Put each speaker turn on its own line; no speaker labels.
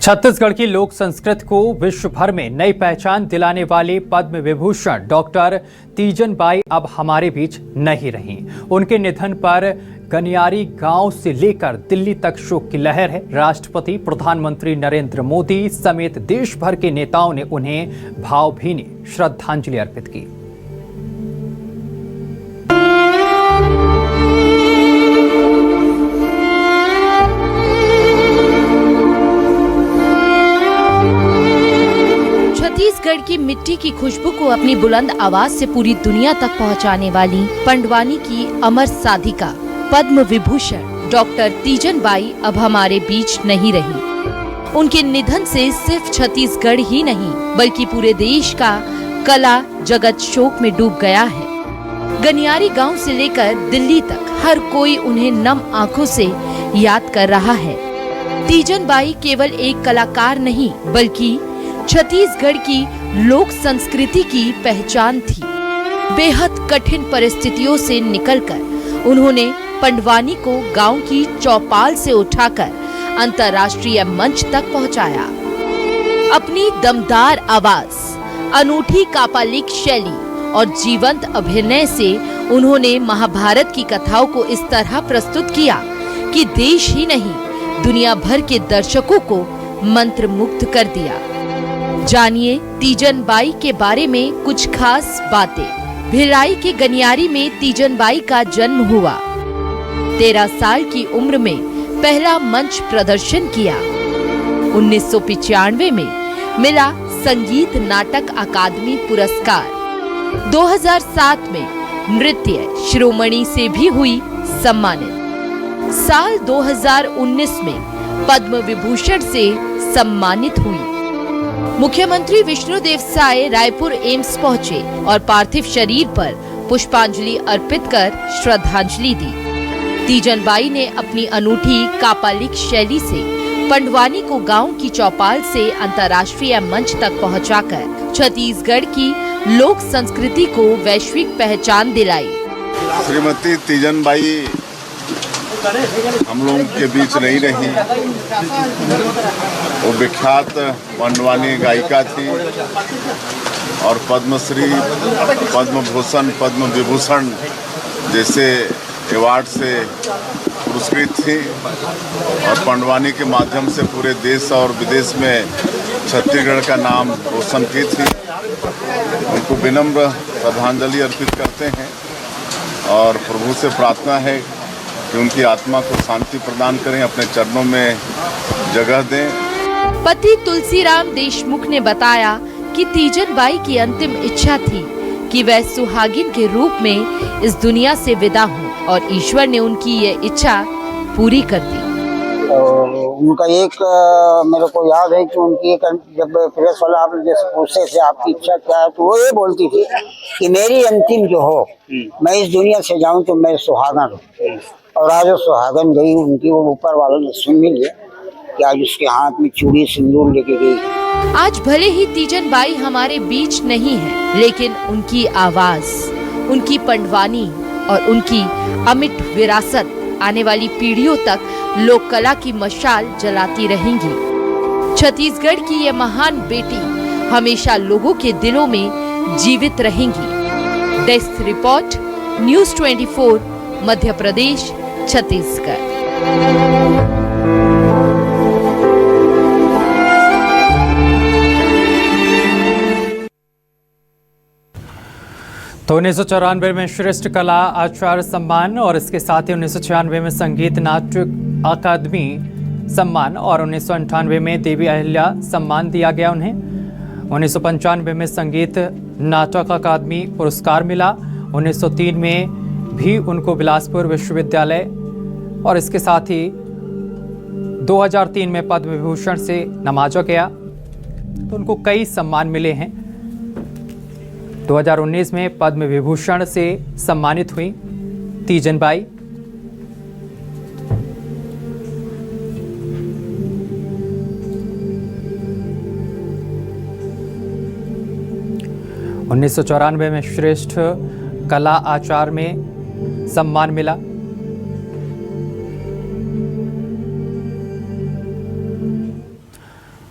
छत्तीसगढ़ की लोक संस्कृति को विश्व भर में नई पहचान दिलाने वाले पद्म विभूषण डॉक्टर तीजन बाई अब हमारे बीच नहीं रहीं। उनके निधन पर गनियारी गांव से लेकर दिल्ली तक शोक की लहर है। राष्ट्रपति, प्रधानमंत्री नरेंद्र मोदी समेत देश भर के नेताओं ने उन्हें भावभीनी श्रद्धांजलि अर्पित की।
छत्तीसगढ़ की मिट्टी की खुशबू को अपनी बुलंद आवाज से पूरी दुनिया तक पहुंचाने वाली पंडवानी की अमर साधिका पद्म विभूषण डॉक्टर तीजन बाई अब हमारे बीच नहीं रही। उनके निधन से सिर्फ छत्तीसगढ़ ही नहीं बल्कि पूरे देश का कला जगत शोक में डूब गया है। गनियारी गांव से लेकर दिल्ली तक हर कोई उन्हें नम आंखों से याद कर रहा है। तीजन बाई केवल एक कलाकार नहीं बल्कि छत्तीसगढ़ की लोक संस्कृति की पहचान थी। बेहद कठिन परिस्थितियों से निकलकर उन्होंने पंडवानी को गांव की चौपाल से उठाकर अंतर्राष्ट्रीय मंच तक पहुंचाया। अपनी दमदार आवाज, अनूठी कापालिक शैली और जीवंत अभिनय से उन्होंने महाभारत की कथाओं को इस तरह प्रस्तुत किया कि देश ही नहीं दुनिया भर के दर्शकों को मंत्रमुग्ध कर दिया। जानिए तीजन बाई के बारे में कुछ खास बातें। भिलाई के गनियारी में तीजन बाई का जन्म हुआ। 13 साल की उम्र में पहला मंच प्रदर्शन किया। 1995 में मिला संगीत नाटक अकादमी पुरस्कार। 2007 में नृत्य शिरोमणि से भी हुई सम्मानित। साल 2019 में पद्म विभूषण से सम्मानित हुई। मुख्यमंत्री विष्णुदेव साय रायपुर एम्स पहुंचे और पार्थिव शरीर पर पुष्पांजलि अर्पित कर श्रद्धांजलि दी। तीजन बाई ने अपनी अनूठी कापालिक शैली से पंडवानी को गांव की चौपाल से अंतर्राष्ट्रीय मंच तक पहुंचाकर छत्तीसगढ़ की लोक संस्कृति को वैश्विक पहचान दिलाई।
श्रीमती तीजन बाई हम लोगों के बीच नहीं रही। वो विख्यात पंडवानी गायिका थी और पद्मश्री, पद्म भूषण, पद्म विभूषण जैसे अवार्ड से पुरस्कृत थी और पंडवानी के माध्यम से पूरे देश और विदेश में छत्तीसगढ़ का नाम रोशन की थी। उनको विनम्र श्रद्धांजलि अर्पित करते हैं और प्रभु से प्रार्थना है कि उनकी आत्मा को शांति प्रदान करें, अपने चरणों में जगह दें।
पति तुलसीराम देशमुख ने बताया कि तीजन बाई की अंतिम इच्छा थी कि वह सुहागिन के रूप में इस दुनिया से विदा हों और ईश्वर ने उनकी ये इच्छा पूरी कर दी।
उनका एक मेरे को याद है कि उनकी एक जब प्रेस वाला आप जैसे पूछते थे आपकी इच्छा क्या है, तो वो ये बोलती थी कि मेरी अंतिम जो हो, मैं इस दुनिया से जाऊं तो मैं सुहागन हूँ। और आज वो सुहागन गई उनकी, वो ऊपर वालों ने सुन भी लिया कि आज उसके हाथ में चूड़ी सिंदूर लेके गई।
आज भले ही तीजन बाई हमारे बीच नहीं है, लेकिन उनकी आवाज, उनकी पंडवानी और उनकी अमिट विरासत आने वाली पीढ़ियों तक लोक कला की मशाल जलाती रहेंगी। छत्तीसगढ़ की ये महान बेटी हमेशा लोगों के दिलों में जीवित रहेंगी। Desk report, news 24, Madhya Pradesh, Chhattisgarh.
तो 1994 में श्रेष्ठ कला आचार्य सम्मान और इसके साथ ही 1996 में संगीत नाट्य अकादमी सम्मान और 1998 में देवी अहिल्या सम्मान दिया गया उन्हें। 1995 में संगीत नाटक अकादमी पुरस्कार मिला। 1903 में भी उनको बिलासपुर विश्वविद्यालय और इसके साथ ही 2003 में पद्म विभूषण से नवाजा गया। तो उनको कई सम्मान मिले हैं। 2019 में पद्म विभूषण से सम्मानित हुई तीजन बाई। उन्नीस 1994 में श्रेष्ठ कला आचार्य में सम्मान मिला।